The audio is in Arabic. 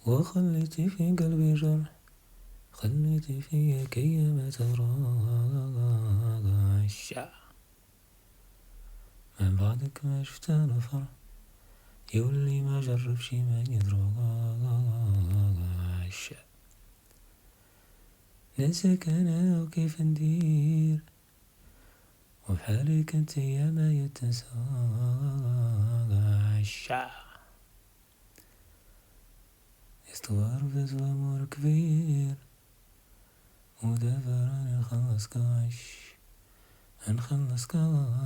وخليتي في قلبي جرح، خليتي فيا كي ما تراش. من بعدك ما شفت انا فرح، يولي ما جربش ما يضربش. ناسك انا وكيف ندير، وبحالك انت يا ما يتنساش. استوار بس امور كبير، ودابا راني نخلص كاش، نخلص كاش.